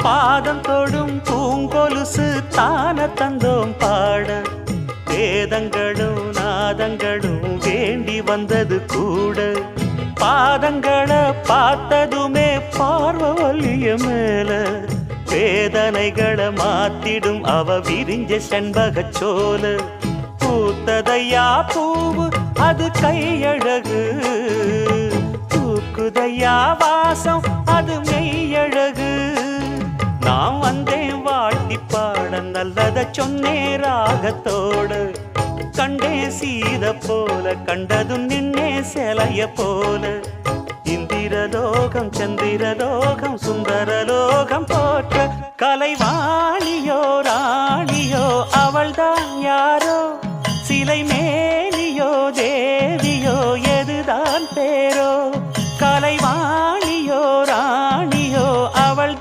பாதம் தொடும் பூங்கொலுசு தான தந்தோம் பாட வேதங்களும் நாதங்களும் வேண்டி வந்தது கூட பாதங்களை பார்த்ததுமே பார்வலிய மேல வேதனைகளை மாத்திடும் அவ விரிஞ்ச செண்பகச் சோல பூத்ததையா பூவு அது கையழகு தூக்குதையா வாசம் அது மெய்யழகு நான் வந்தேன் வாழ்த்தி பாட நல்லத சொன்னே ராகத்தோடு கண்டே சீத போல கண்டதும் நின்னே சிலைய போல இந்திரலோகம் சந்திரலோகம் சுந்தரலோகம் போற்ற கலைவா